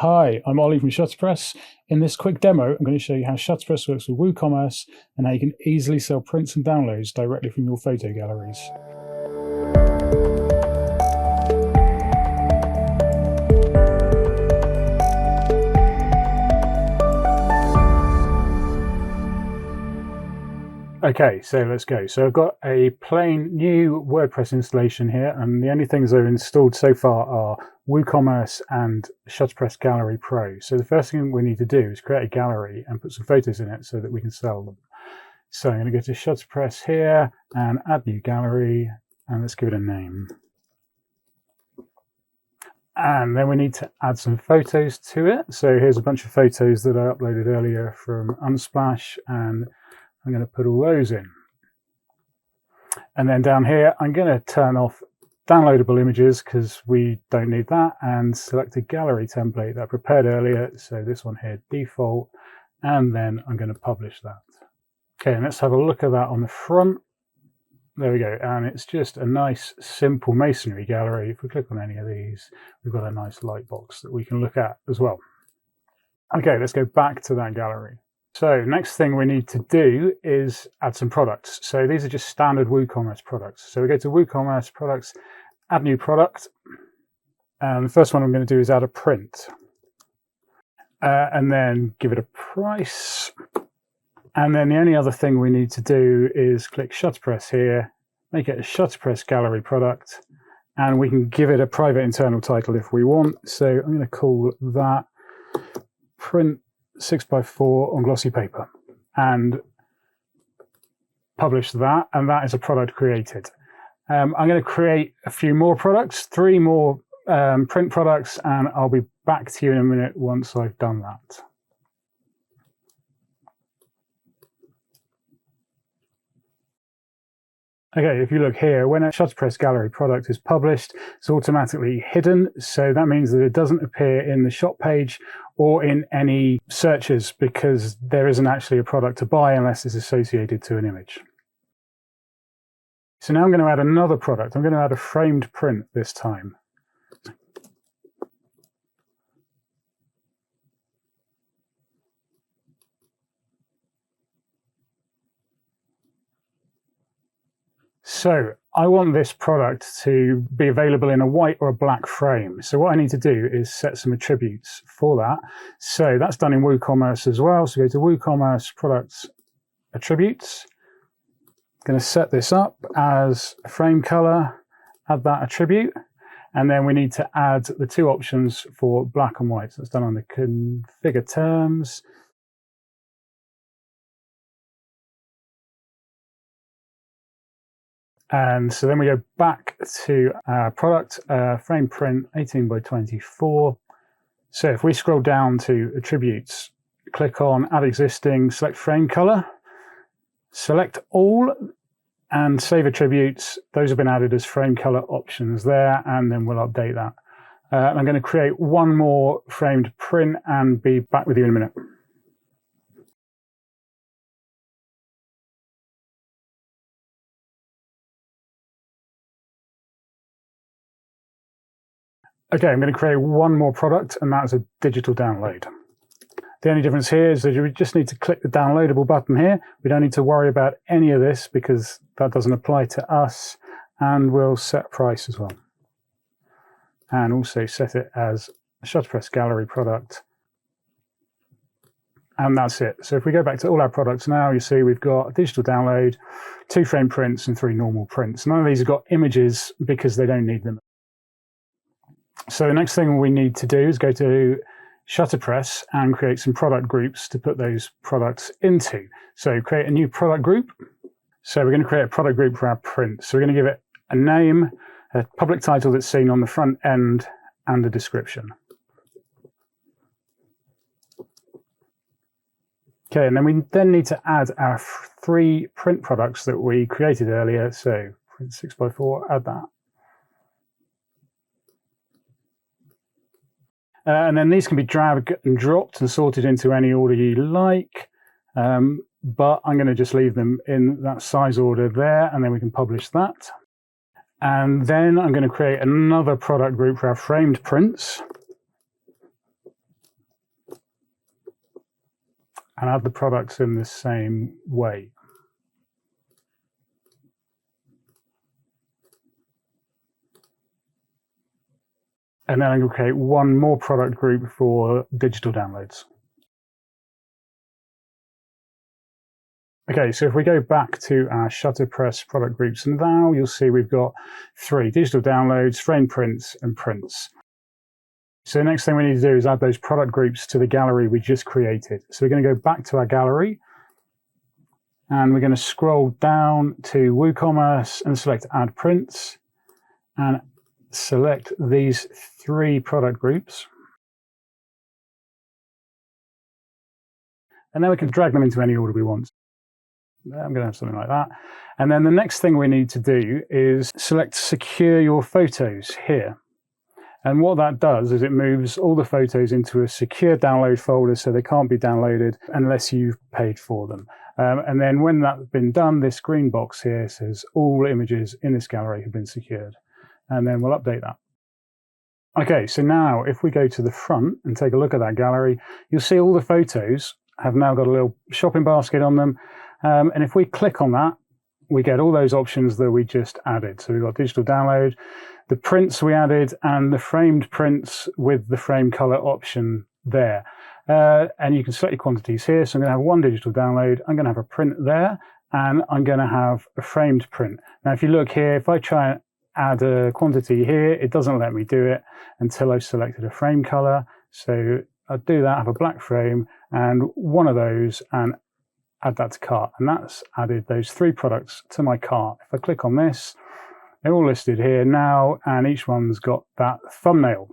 Hi, I'm Ollie from ShutterPress. In this quick demo, I'm going to show you how ShutterPress works with WooCommerce and how you can easily sell prints and downloads directly from your photo galleries. Okay, so let's go. So I've got a plain new WordPress installation here, and the only things I've installed so far are WooCommerce and ShutterPress Gallery Pro. So the first thing we need to do is create a gallery and put some photos in it so that we can sell them. So I'm going to go to ShutterPress here and add new gallery, and let's give it a name. And then we need to add some photos to it. So here's a bunch of photos that I uploaded earlier from Unsplash, and I'm going to put all those in. And then down here, I'm going to turn off downloadable images because we don't need that, and select a gallery template that I prepared earlier. So this one here, default, and then I'm going to publish that. Okay, and let's have a look at that on the front. There we go. And it's just a nice, simple masonry gallery. If we click on any of these, we've got a nice light box that we can look at as well. Okay, let's go back to that gallery. So next thing we need to do is add some products. So these are just standard WooCommerce products. So we go to WooCommerce products, add new product. And the first one I'm going to do is add a print. And then give it a price. And then the only other thing we need to do is click ShutterPress here, make it a ShutterPress gallery product, and we can give it a private internal title if we want. So I'm going to call that print 6x4 on glossy paper, and publish that, and that is a product created. I'm going to create a few more products, 3 more print products, and I'll be back to you in a minute once I've done that. Okay, if you look here, when a ShutterPress gallery product is published, it's automatically hidden. So that means that it doesn't appear in the shop page or in any searches, because there isn't actually a product to buy unless it's associated to an image. So now I'm going to add another product. I'm going to add a framed print this time. So I want this product to be available in a white or a black frame. So what I need to do is set some attributes for that. So that's done in WooCommerce as well. So go to WooCommerce products attributes. I'm going to set this up as a frame color, add that attribute. And then we need to add the 2 options for black and white. So it's done on the configure terms. And so then we go back to our product, frame print 18x24. So if we scroll down to attributes, click on add existing, select frame color, select all, and save attributes. Those have been added as frame color options there, and then we'll update that. I'm going to create one more framed print and be back with you in a minute. Okay, I'm going to create one more product, and that's a digital download. The only difference here is that you just need to click the downloadable button here. We don't need to worry about any of this because that doesn't apply to us, and we'll set price as well. And also set it as a ShutterPress gallery product. And that's it. So if we go back to all our products now, you see we've got a digital download, 2 frame prints, and 3 normal prints. None of these have got images because they don't need them. So the next thing we need to do is go to ShutterPress and create some product groups to put those products into. So create a new product group. So we're going to create a product group for our print. So we're going to give it a name, a public title that's seen on the front end, and a description. Okay, and then we need to add our 3 print products that we created earlier. So print 6x4, add that. And then these can be dragged and dropped and sorted into any order you like. But I'm going to just leave them in that size order there, and then we can publish that. And then I'm going to create another product group for our framed prints. and add the products in the same way. And then I'm going to create one more product group for digital downloads. Okay, so if we go back to our ShutterPress product groups, and now you'll see we've got 3 digital downloads, frame prints, and prints. So the next thing we need to do is add those product groups to the gallery we just created. So we're going to go back to our gallery, and we're going to scroll down to WooCommerce and select Add Prints, and select these 3 product groups. And then we can drag them into any order we want. I'm going to have something like that. And then the next thing we need to do is select Secure Your Photos here. And what that does is it moves all the photos into a secure download folder, so they can't be downloaded unless you've paid for them. And then when that's been done, this green box here says all images in this gallery have been secured. And then we'll update that. Okay, so now if we go to the front and take a look at that gallery, you'll see all the photos have now got a little shopping basket on them. And if we click on that, we get all those options that we just added. So we've got digital download, the prints we added, and the framed prints with the frame color option there. And you can select your quantities here. So I'm going to have one digital download, I'm going to have a print there, and I'm going to have a framed print. Now, if you look here, if I try and add a quantity here, it doesn't let me do it until I've selected a frame color. So I'll do that, have a black frame, and one of those, and add that to cart. And that's added those 3 products to my cart. If I click on this, they're all listed here now, and each one's got that thumbnail.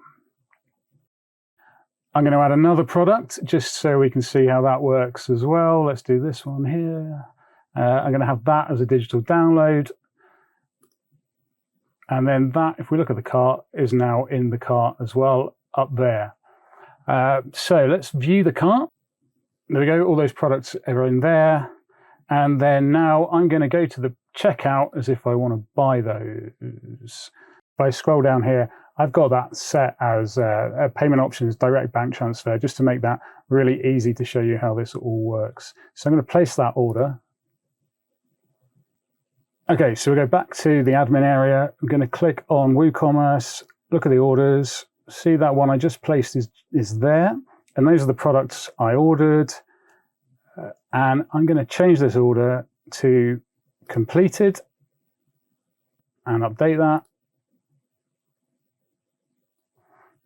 I'm going to add another product just so we can see how that works as well. Let's do this one here. I'm going to have that as a digital download. And then that, if we look at the cart, is now in the cart as well up there. So let's view the cart. There we go, all those products are in there. And then now I'm going to go to the checkout as if I want to buy those. If I scroll down here, I've got that set as payment options, direct bank transfer, just to make that really easy to show you how this all works. So I'm going to place that order. Okay, so we go back to the admin area. I'm going to click on WooCommerce, look at the orders, see that one I just placed is there. And those are the products I ordered. And I'm going to change this order to completed and update that.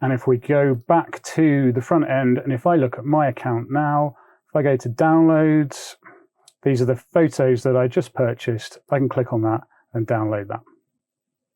And if we go back to the front end, and if I look at my account now, if I go to downloads, these are the photos that I just purchased. I can click on that and download that.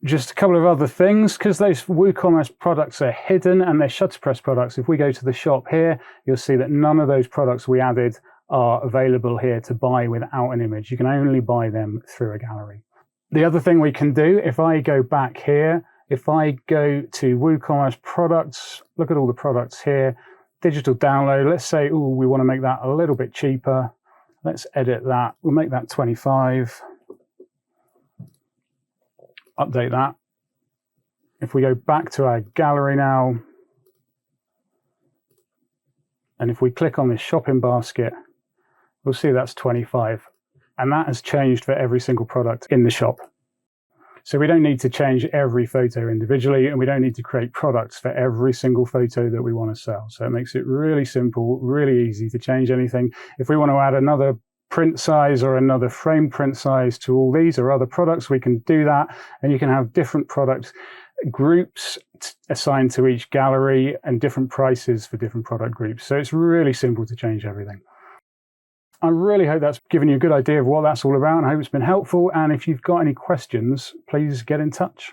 Just a couple of other things, because those WooCommerce products are hidden and they're ShutterPress products. If we go to the shop here, you'll see that none of those products we added are available here to buy without an image. You can only buy them through a gallery. The other thing we can do, if I go back here, if I go to WooCommerce products, look at all the products here, digital download, let's say, oh, we want to make that a little bit cheaper. Let's edit that. We'll make that 25. Update that. If we go back to our gallery now, and if we click on this shopping basket, we'll see that's 25. And that has changed for every single product in the shop. So we don't need to change every photo individually, and we don't need to create products for every single photo that we want to sell. So it makes it really simple, really easy to change anything. If we want to add another print size or another frame print size to all these or other products, we can do that. And you can have different product groups assigned to each gallery and different prices for different product groups. So it's really simple to change everything. I really hope that's given you a good idea of what that's all about, and I hope it's been helpful. And if you've got any questions, please get in touch.